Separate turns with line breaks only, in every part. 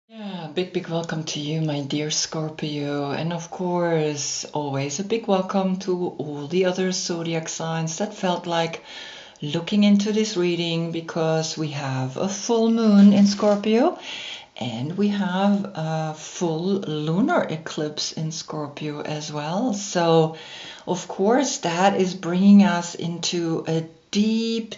Yeah, big welcome to you, my dear Scorpio. And of course, always a big welcome to all the other zodiac signs that felt like looking into this reading because we have a full moon in Scorpio and we have a full lunar eclipse in Scorpio as well. So, of course, that is bringing us into a deep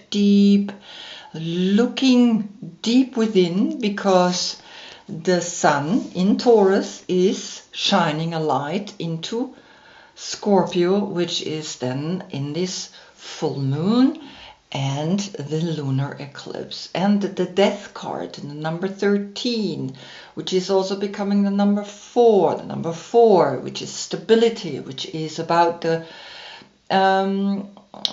looking deep within because the sun in Taurus is shining a light into Scorpio, which is then in this full moon and the lunar eclipse. And the death card, the number 13, which is also becoming the number 4, which is stability, which is about the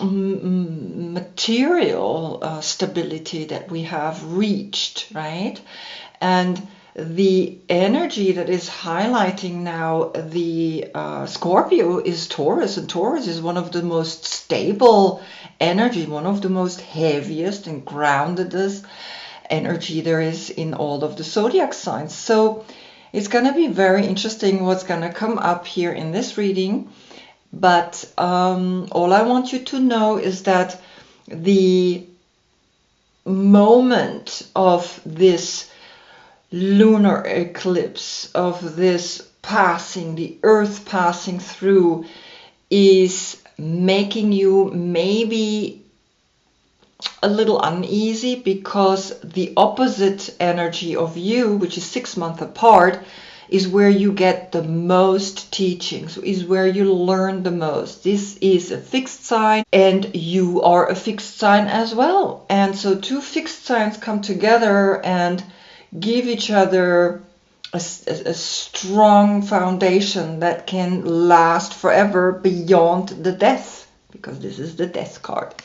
material stability that we have reached, right? And the energy that is highlighting now the Scorpio is Taurus, and Taurus is one of the most stable energy, one of the most heaviest and groundedest energy there is in all of the zodiac signs. So it's going to be very interesting what's going to come up here in this reading. But all I want you to know is that the moment of this lunar eclipse, of this passing, the earth passing through, is making you maybe a little uneasy because the opposite energy of you, which is 6 months apart, is where you get the most teachings, is where you learn the most. This is a fixed sign and you are a fixed sign as well. And so two fixed signs come together and give each other a strong foundation that can last forever beyond the death, because this is the death card.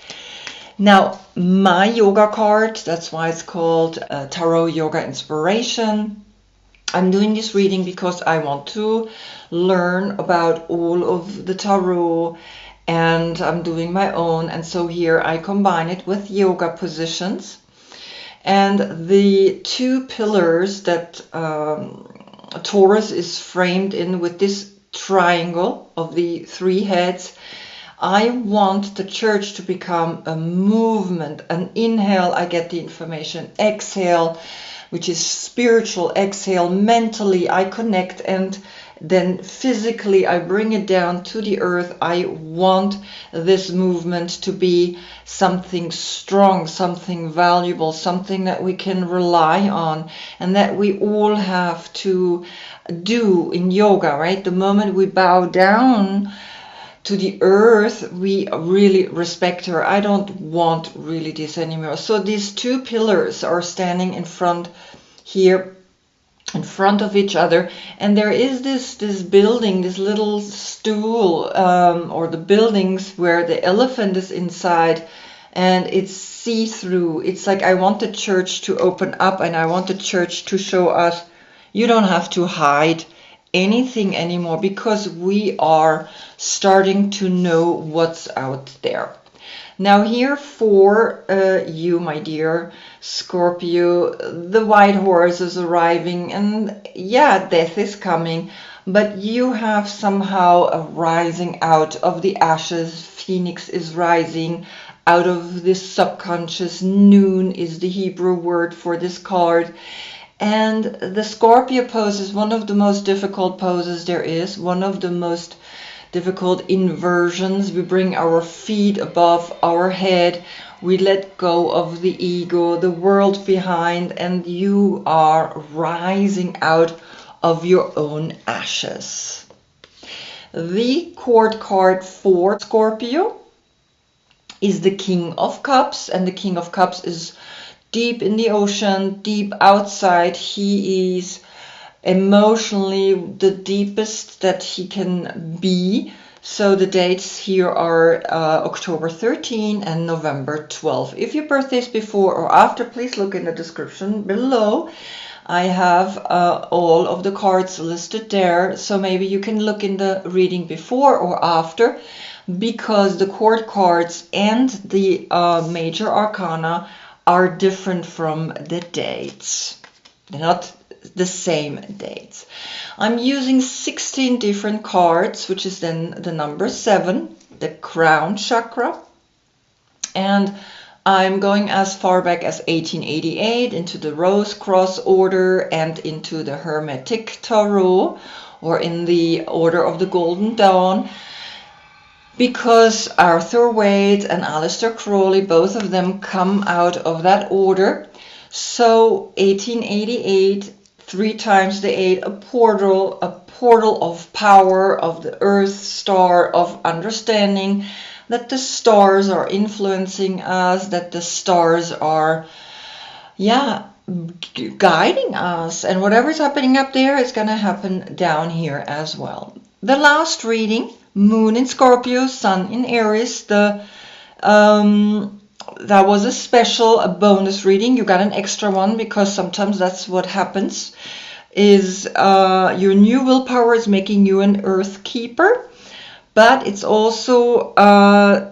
Now, my yoga card, that's why it's called Tarot Yoga Inspiration. I'm doing this reading because I want to learn about all of the tarot, and I'm doing my own. And so here I combine it with yoga positions. And the two pillars that Taurus is framed in with this triangle of the 3 heads, I want the church to become a movement. An inhale, I get the information. Exhale, which is spiritual. Exhale, mentally I connect, and then physically I bring it down to the earth. I want this movement to be something strong, something valuable, something that we can rely on, and that we all have to do in yoga, right? The moment we bow down to the earth, we really respect her. I don't want really this anymore. So these two pillars are standing in front here, in front of each other, and there is this building, this little stool, or the buildings where the elephant is inside, and it's see-through. It's like I want the church to open up, and I want the church to show us you don't have to hide anything anymore, because we are starting to know what's out there. Now here for you, my dear Scorpio, the white horse is arriving, and yeah, death is coming, but you have somehow a rising out of the ashes. Phoenix is rising out of this subconscious. Noon is the Hebrew word for this card. And the Scorpio pose is one of the most difficult poses there is, one of the most difficult inversions. We bring our feet above our head. We let go of the ego, the world behind, and you are rising out of your own ashes. The court card for Scorpio is the King of Cups, and the King of Cups is deep in the ocean, deep outside. He is emotionally the deepest that he can be. So the dates here are October 13 and November 12. If your birthday is before or after, please look in the description below. I have all of the cards listed there, so maybe you can look in the reading before or after, because the court cards and the major arcana are different from the dates. They're not the same dates. I'm using 16 different cards, which is then the number 7, the crown chakra. And I'm going as far back as 1888 into the Rose Cross order and into the Hermetic Tarot, or in the Order of the Golden Dawn, because Arthur Waite and Aleister Crowley, both of them come out of that order. So 1888, 3 times the 8, a portal of power, of the earth star, of understanding that the stars are influencing us, that the stars are, guiding us, and whatever's happening up there is going to happen down here as well. The last reading, Moon in Scorpio, Sun in Aries, that was a special, a bonus reading. You got an extra one because sometimes that's what happens, is your new willpower is making you an earth keeper. But it's also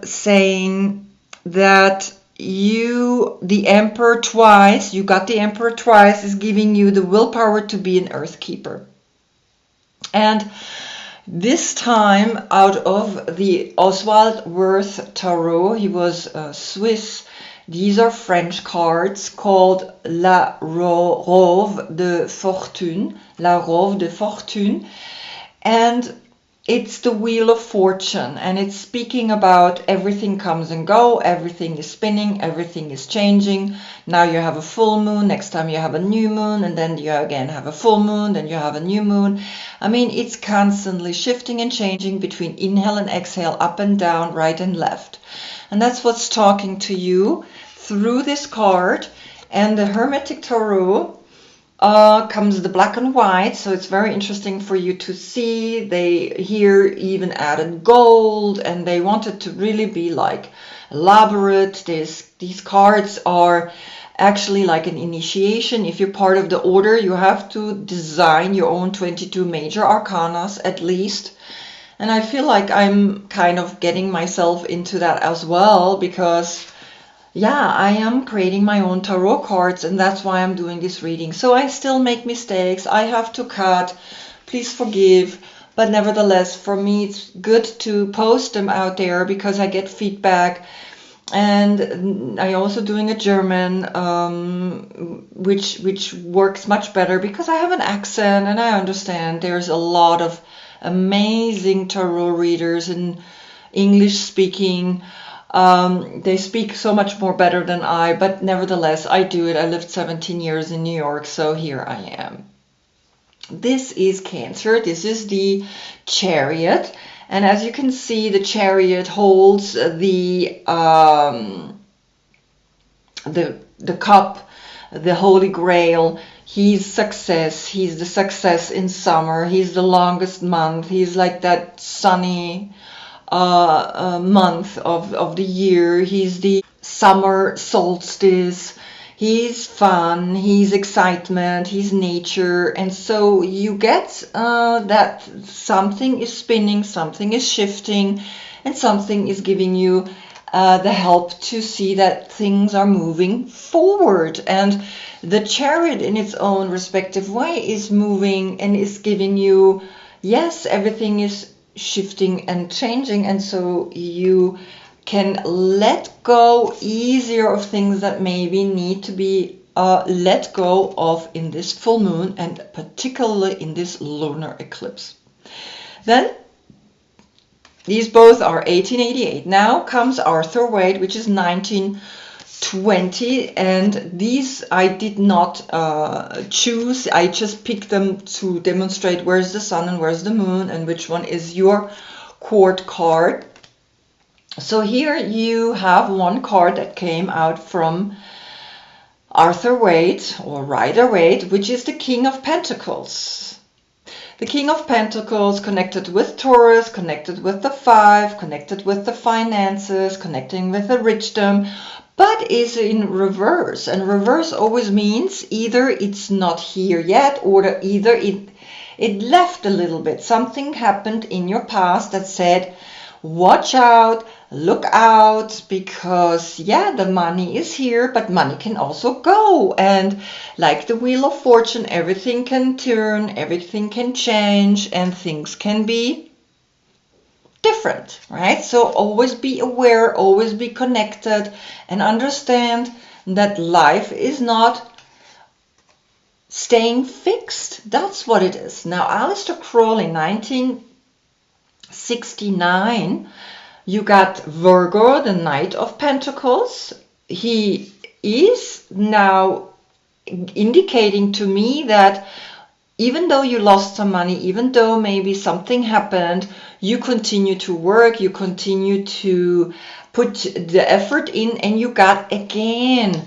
saying that the Emperor twice, you got the Emperor twice, is giving you the willpower to be an earth keeper. And this time out of the Oswald Wirth Tarot, he was Swiss. These are French cards called La Rove de Fortune, La Rove de Fortune. And it's the Wheel of Fortune, and it's speaking about everything comes and go, everything is spinning, everything is changing. Now you have a full moon, next time you have a new moon, and then you again have a full moon, then you have a new moon. I mean, it's constantly shifting and changing between inhale and exhale, up and down, right and left. And that's what's talking to you through this card. And the Hermetic Tarot comes the black and white, so it's very interesting for you to see. They here even added gold, and they wanted to really be like elaborate. These cards are actually like an initiation. If you're part of the order, you have to design your own 22 major arcanas at least. And I feel like I'm kind of getting myself into that as well, because I am creating my own tarot cards, and that's why I'm doing this reading. So I still make mistakes. I have to cut. Please forgive. But nevertheless, for me, it's good to post them out there because I get feedback. And I'm also doing a German, which works much better because I have an accent and I understand there's a lot of amazing tarot readers in English speaking. They speak so much more better than I, but nevertheless, I do it. I lived 17 years in New York, so here I am. This is Cancer. This is the Chariot. And as you can see, the Chariot holds the cup, the Holy Grail. He's success. He's the success in summer. He's the longest month. He's like that sunny month of the year. He's the summer solstice. He's fun, he's excitement, he's nature. And so you get that something is spinning, something is shifting, and something is giving you the help to see that things are moving forward. And the Chariot in its own respective way is moving and is giving you, yes, everything is shifting and changing, and so you can let go easier of things that maybe need to be let go of in this full moon, and particularly in this lunar eclipse. Then these both are 1888. Now comes Arthur Waite, which is 1920, and these I did not choose. I just picked them to demonstrate where's the sun and where's the moon and which one is your court card. So here you have one card that came out from Arthur Waite, or Rider Waite, which is the King of Pentacles. The King of Pentacles connected with Taurus, connected with the 5, connected with the finances, connecting with the richdom, but is in reverse. And reverse always means either it's not here yet, or either it left a little bit. Something happened in your past that said, watch out, look out, because yeah, the money is here, but money can also go. And like the Wheel of Fortune, everything can turn, everything can change, and things can be different, right? So always be aware, always be connected, and understand that life is not staying fixed. That's what it is. Now, Aleister Crowley, 1969, you got Virgo, the Knight of Pentacles. He is now indicating to me that even though you lost some money, even though maybe something happened, you continue to work, you continue to put the effort in, and you got again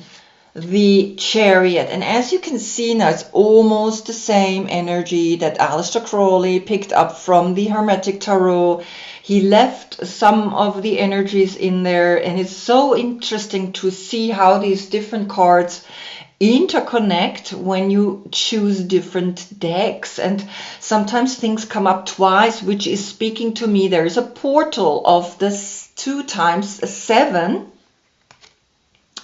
the Chariot. And as you can see now, it's almost the same energy that Aleister Crowley picked up from the Hermetic Tarot. He left some of the energies in there, and it's so interesting to see how these different cards interconnect when you choose different decks. And sometimes things come up twice, which is speaking to me. There is a portal of this 2 times 7.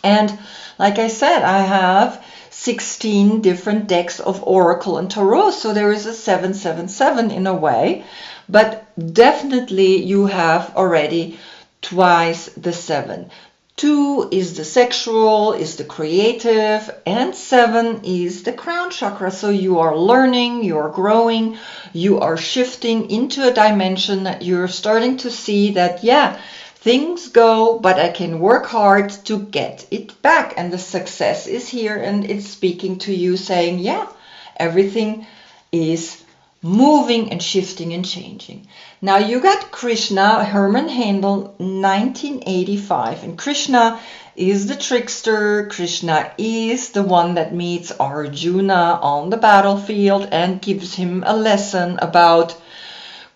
And like I said, I have 16 different decks of Oracle and Tarot. So there is a 777 in a way. But definitely you have already twice the 7. 2 is the sexual, is the creative, and 7 is the crown chakra. So you are learning, you are growing, you are shifting into a dimension that you're starting to see that, yeah, things go, but I can work hard to get it back. And the success is here, and it's speaking to you saying, yeah, everything is moving and shifting and changing. Now you got Krishna, Herman Handel, 1985. And Krishna is the trickster. Krishna is the one that meets Arjuna on the battlefield and gives him a lesson about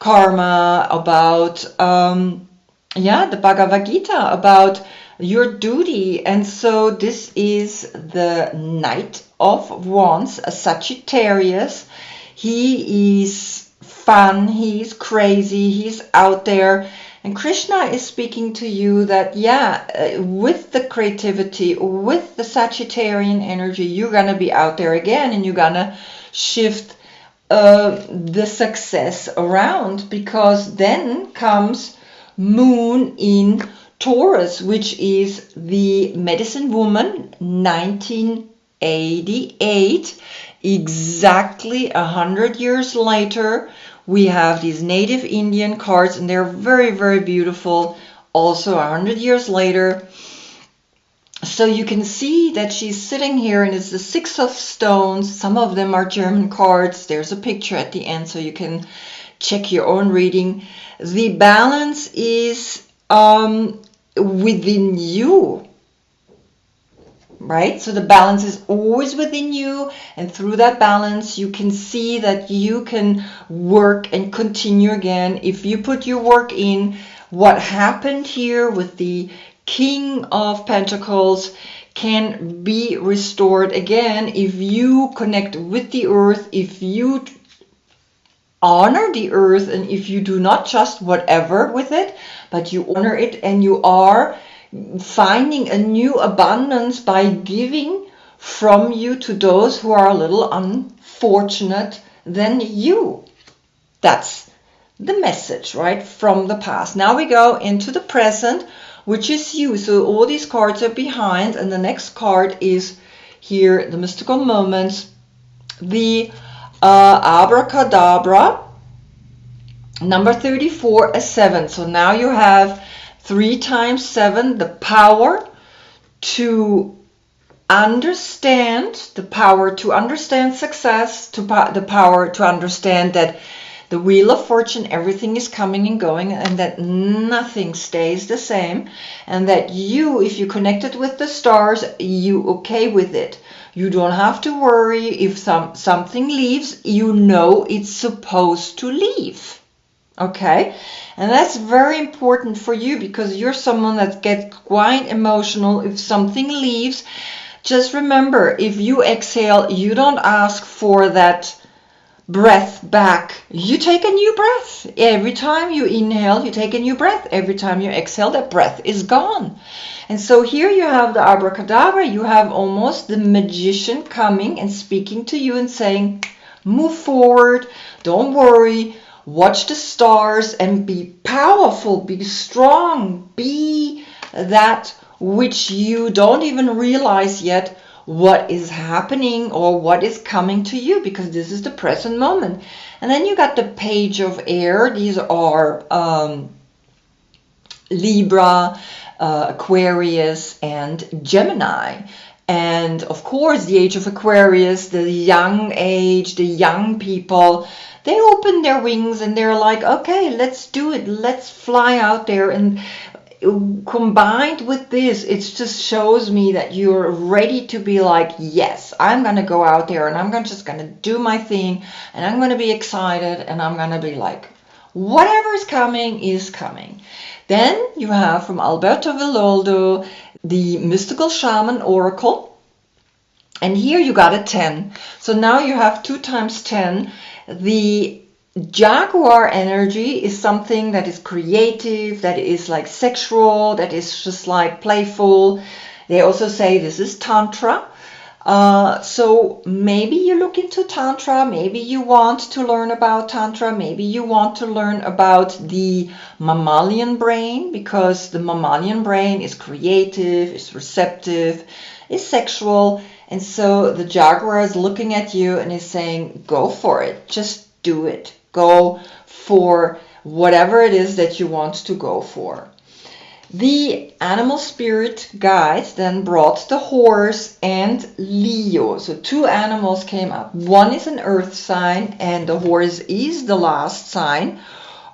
karma, about the Bhagavad Gita, about your duty. And so this is the Knight of Wands, a Sagittarius. He is fun, he's crazy, he's out there. And Krishna is speaking to you that, yeah, with the creativity, with the Sagittarian energy, you're going to be out there again, and you're going to shift the success around, because then comes Moon in Taurus, which is the Medicine Woman, 1988. Exactly 100 years later, we have these native Indian cards, and they're very, very beautiful. Also 100 years later. So you can see that she's sitting here, and it's the 6 of Stones. Some of them are German cards. There's a picture at the end, so you can check your own reading. The balance is within you. Right? So the balance is always within you, and through that balance you can see that you can work and continue again. If you put your work in, what happened here with the King of Pentacles can be restored again if you connect with the earth, if you honor the earth, and if you do not just whatever with it, but you honor it, and you are finding a new abundance by giving from you to those who are a little unfortunate than you. That's the message, right, from the past. Now we go into the present, which is you. So all these cards are behind, and the next card is here, the mystical moments, the abracadabra, number 34, a 7. So now you have 3 times 7, the power to understand, the power to understand success, the power to understand that the Wheel of Fortune, everything is coming and going, and that nothing stays the same, and that you, if you connected with the stars, you okay with it. You don't have to worry if something leaves. You know it's supposed to leave. Okay, and that's very important for you, because you're someone that gets quite emotional if something leaves. Just remember, if you exhale, you don't ask for that breath back. You take a new breath. Every time you inhale, you take a new breath. Every time you exhale, that breath is gone. And so here you have the abracadabra. You have almost the magician coming and speaking to you and saying, move forward, don't worry, watch the stars and be powerful, be strong, be that which you don't even realize yet what is happening or what is coming to you, because this is the present moment. And then you got the page of air. These are Libra, Aquarius, and Gemini. And of course, the age of Aquarius, the young age, the young people, they open their wings and they're like, okay, let's do it. Let's fly out there. And combined with this, it just shows me that you're ready to be like, yes, I'm going to go out there and I'm just going to do my thing and I'm going to be excited and I'm going to be like, whatever's coming is coming. Then you have from Alberto Villoldo, the Mystical Shaman Oracle. And here you got a 10. So now you have 2 times 10. The Jaguar energy is something that is creative, that is like sexual, that is just like playful. They also say this is Tantra. So maybe you look into Tantra, maybe you want to learn about Tantra, maybe you want to learn about the mammalian brain, because the mammalian brain is creative, is receptive, is sexual. And so the Jaguar is looking at you and is saying, go for it, just do it. Go for whatever it is that you want to go for. The animal spirit guide then brought the horse and Leo. So 2 animals came up. One is an earth sign and the horse is the last sign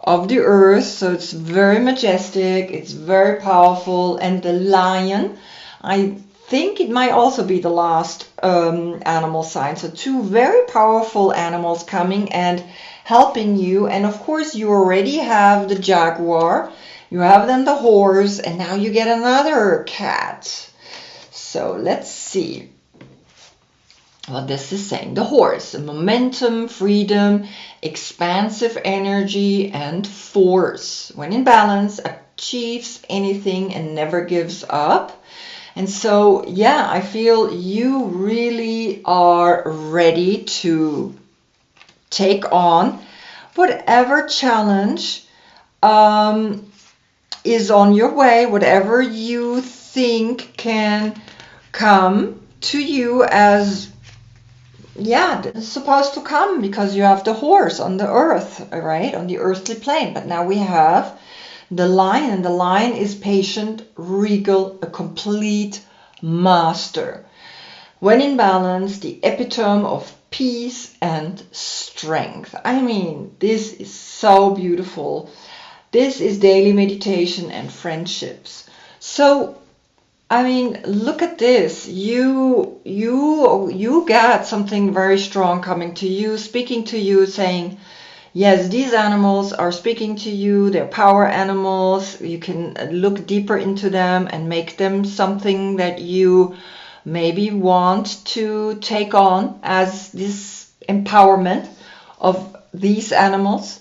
of the earth. So it's very majestic, it's very powerful. And the lion, I think it might also be the last animal sign. So 2 very powerful animals coming and helping you. And of course you already have the jaguar, you have then the horse, and now you get another cat. So let's see what this is saying. The horse, momentum, freedom, expansive energy, and force. When in balance, achieves anything and never gives up. And so, yeah, I feel you really are ready to take on whatever challenge is on your way, whatever you think can come to you as, yeah, it's supposed to come, because you have the horse on the earth, right, on the earthly plane. But now we have the lion, and the lion is patient, regal, a complete master. When in balance, the epitome of peace and strength. I mean, this is so beautiful. This is daily meditation and friendships. So, I mean, look at this. You got something very strong coming to you, speaking to you, saying, yes, these animals are speaking to you. They're power animals. You can look deeper into them and make them something that you maybe want to take on as this empowerment of these animals.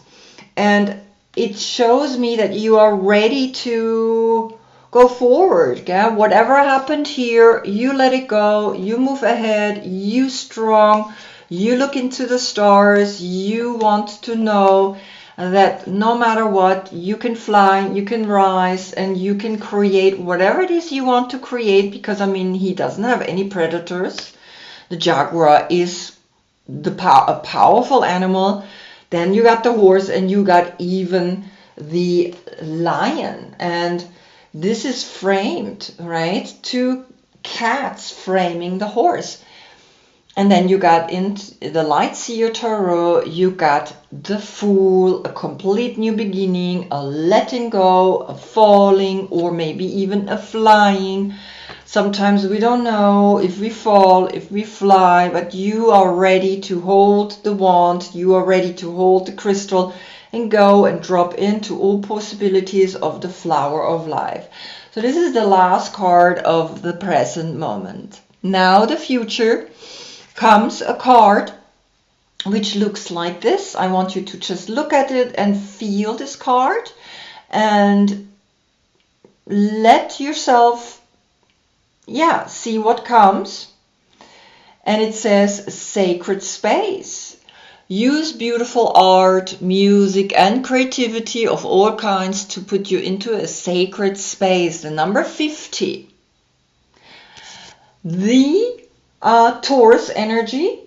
And it shows me that you are ready to go forward. Yeah? Whatever happened here, you let it go. You move ahead. You strong. You look into the stars. You want to know that no matter what, you can fly, you can rise, and you can create whatever it is you want to create, because, I mean, he doesn't have any predators. The jaguar is a powerful animal. Then you got the horse and you got even the lion. And this is framed, right? 2 cats framing the horse. And then you got into the Light Seer Tarot, you got the Fool, a complete new beginning, a letting go, a falling, or maybe even a flying. Sometimes we don't know if we fall, if we fly, but you are ready to hold the wand, you are ready to hold the crystal and go and drop into all possibilities of the flower of life. So this is the last card of the present moment. Now the future comes a card which looks like this. I want you to just look at it and feel this card and let yourself, see what comes. And it says sacred space. Use beautiful art, music, and creativity of all kinds to put you into a sacred space. The number 50. The Taurus energy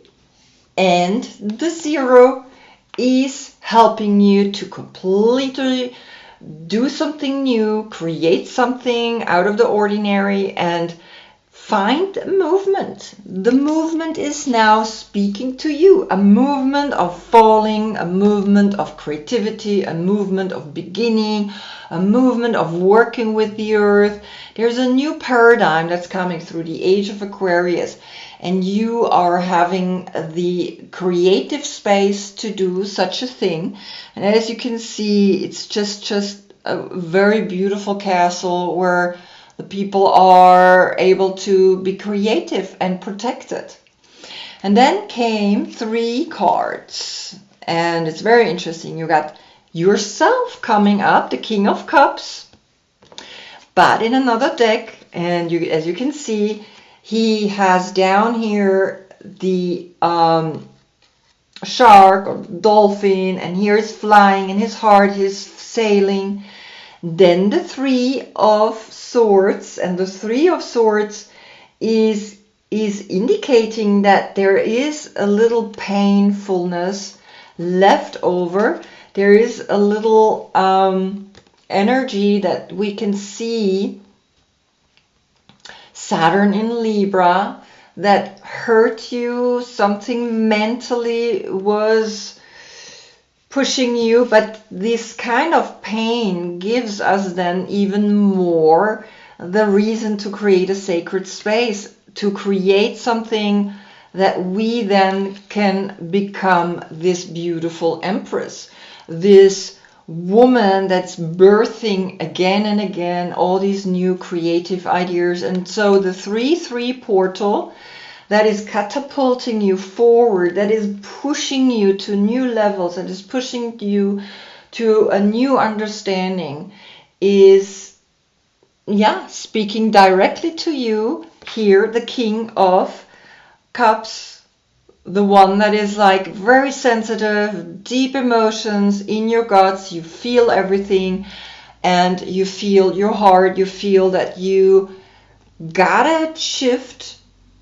and the 0 is helping you to completely do something new, create something out of the ordinary, and find a movement. The movement is now speaking to you. A movement of falling, a movement of creativity, a movement of beginning, a movement of working with the earth. There's a new paradigm that's coming through the Age of Aquarius, and you are having the creative space to do such a thing. And as you can see, it's just a very beautiful castle where the people are able to be creative and protected. And then came 3 cards. And it's very interesting. You got yourself coming up, the King of Cups, but in another deck. And as you can see, he has down here the shark or dolphin, and here is flying, and his heart is sailing. Then the 3 of Swords, and the 3 of Swords is indicating that there is a little painfulness left over. There is a little energy that we can see. Saturn in Libra that hurt you, something mentally was pushing you, but this kind of pain gives us then even more the reason to create a sacred space, to create something that we then can become this beautiful empress, this woman that's birthing again and again all these new creative ideas. And so the 3-3 portal that is catapulting you forward, that is pushing you to new levels, that is pushing you to a new understanding, is speaking directly to you here. The King of Cups, the one that is like very sensitive, deep emotions in your guts. You feel everything, and you feel your heart. You feel that you gotta shift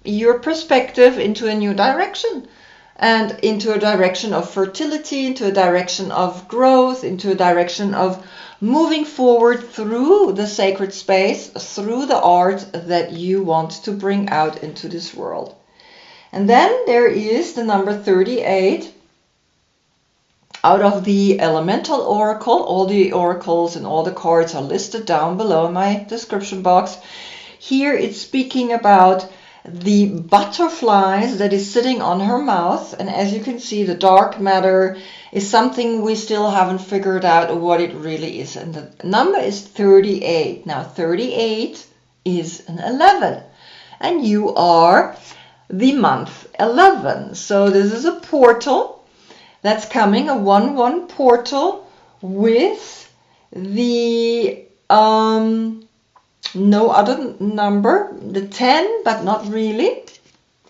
your perspective into a new direction, and into a direction of fertility, into a direction of growth, into a direction of moving forward through the sacred space, through the art that you want to bring out into this world. And then there is the number 38 out of the Elemental Oracle. All the oracles and all the cards are listed down below in my description box. Here it's speaking about the butterflies that is sitting on her mouth. And as you can see, the dark matter is something we still haven't figured out what it really is. And the number is 38. Now 38 is an 11. And you are the month 11. So this is a portal that's coming, a 1-1 portal with the no other number, the 10, but not really.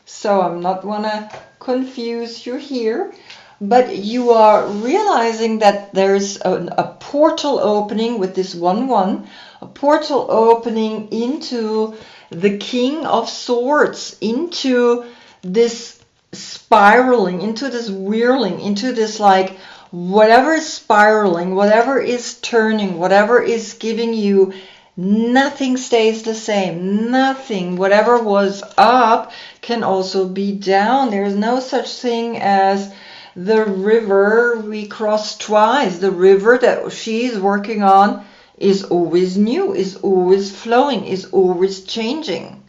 So I'm not wanna confuse you here, but you are realizing that there's a portal opening with this 1-1, a portal opening into the King of Swords, into this spiraling, into this whirling, into this like whatever is spiraling, whatever is turning, whatever is giving you, nothing stays the same. Nothing, whatever was up can also be down. There's no such thing as the river we cross twice. The river that she's working on is always new, is always flowing, is always changing.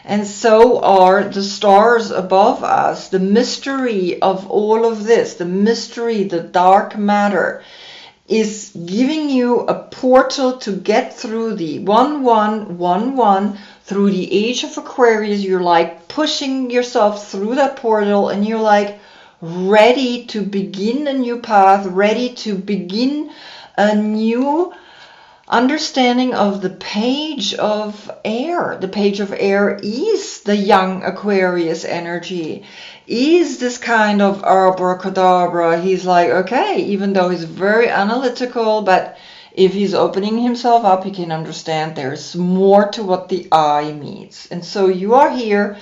And so are the stars above us. The mystery of all of this, the mystery, the dark matter, is giving you a portal to get through the 1-1-1-1, through the Age of Aquarius. You're like pushing yourself through that portal, and you're like, ready to begin a new path, ready to begin a new understanding of the page of air. The page of air is the young Aquarius energy, is this kind of abracadabra. He's like, okay, even though he's very analytical, but if he's opening himself up, he can understand there's more to what the eye meets. And so you are here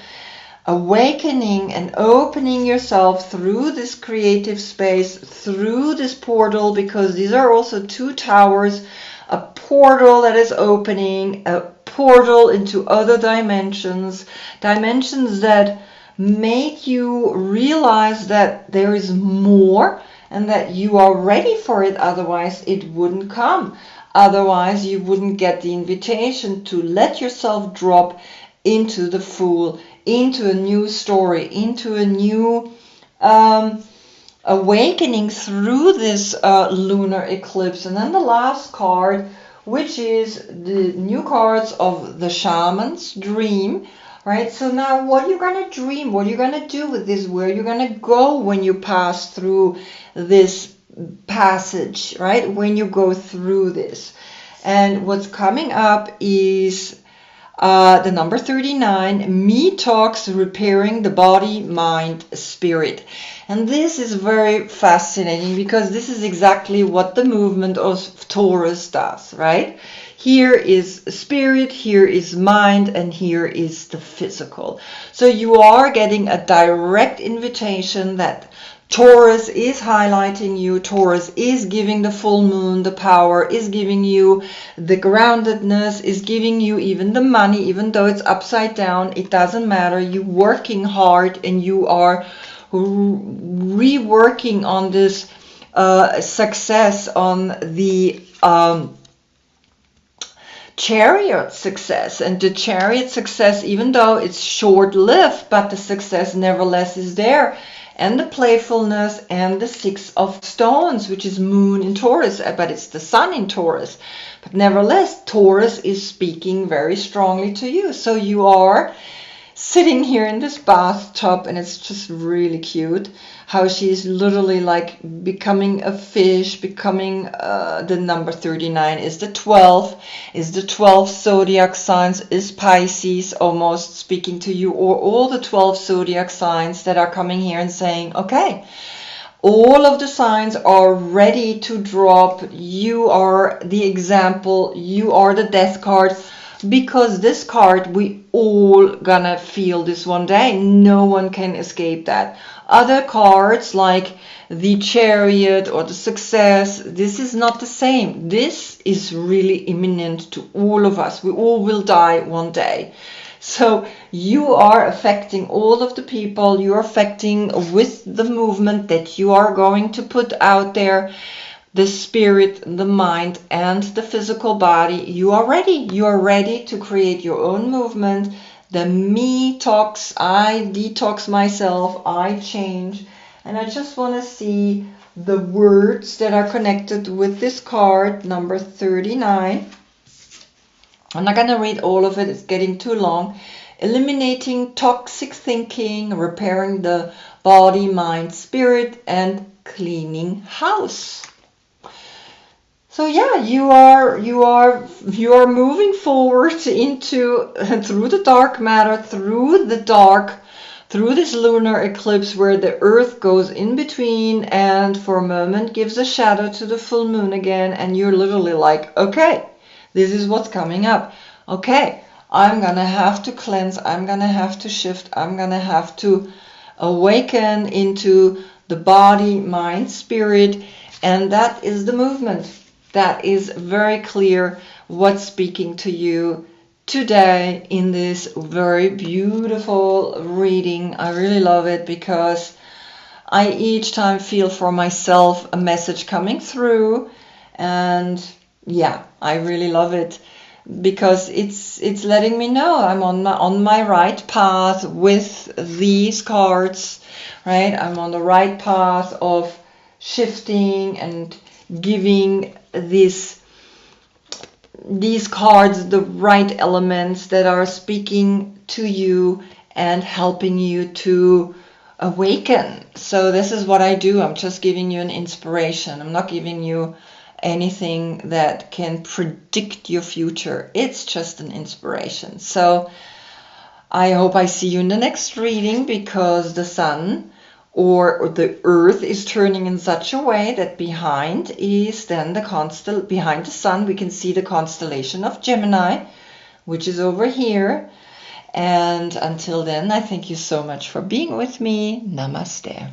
awakening and opening yourself through this creative space, through this portal, because these are also two towers, a portal that is opening, a portal into other dimensions, dimensions that make you realize that there is more and that you are ready for it. Otherwise it wouldn't come. Otherwise you wouldn't get the invitation to let yourself drop into the Fool, into a new story, into a new awakening through this lunar eclipse. And then the last card, which is the new cards of the shaman's dream, right? So now what are you going to dream? What are you going to do with this? Where are you going to go when you pass through this passage, right? When you go through this. And what's coming up is the number 39, Me Talks Repairing the Body, Mind, Spirit. And this is very fascinating because this is exactly what the movement of Taurus does, right? Here is spirit, here is mind, and here is the physical. So you are getting a direct invitation that Taurus is highlighting you. Taurus is giving the full moon the power, is giving you the groundedness, is giving you even the money, even though it's upside down. It doesn't matter. You're working hard and you are reworking on this success, on the chariot success. And the chariot success, even though it's short-lived, but the success nevertheless is there. And the playfulness and the 6 of stones, which is moon in Taurus, but it's the sun in Taurus. But nevertheless, Taurus is speaking very strongly to you. So you are sitting here in this bathtub, and it's just really cute how she's literally like becoming a fish, becoming the number 39 is the 12th, is the 12 zodiac signs, is Pisces almost speaking to you, or all the 12 zodiac signs that are coming here and saying, okay, all of the signs are ready to drop. You are the example, you are the death card. Because this card, we all gonna feel this one day. No one can escape that. Other cards like the chariot or the success, this is not the same. This is really imminent to all of us. We all will die one day. So you are affecting all of the people. You are affecting with the movement that you are going to put out there. The spirit, the mind, and the physical body. You are ready. You are ready to create your own movement. The me talks, I detox myself, I change. And I just want to see the words that are connected with this card, number 39. I'm not going to read all of it. It's getting too long. Eliminating toxic thinking, repairing the body, mind, spirit, and cleaning house. So yeah, you are moving forward into through the dark matter, through this lunar eclipse where the earth goes in between and for a moment gives a shadow to the full moon again, and you're literally like, okay, this is what's coming up. Okay, I'm gonna have to cleanse, I'm gonna have to shift, I'm gonna have to awaken into the body, mind, spirit, and that is the movement. That is very clear what's speaking to you today in this very beautiful reading. I really love it because I each time feel for myself a message coming through, and yeah, I really love it because it's letting me know I'm on my right path with these cards, right? I'm on the right path of shifting and giving these cards the right elements that are speaking to you and helping you to awaken. So this is what I do. I'm just giving you an inspiration. I'm not giving you anything that can predict your future. It's just an inspiration. So I hope I see you in the next reading, because the sun or the earth is turning in such a way that behind is then behind the sun we can see the constellation of Gemini, which is over here. And until then, I thank you so much for being with me. Namaste.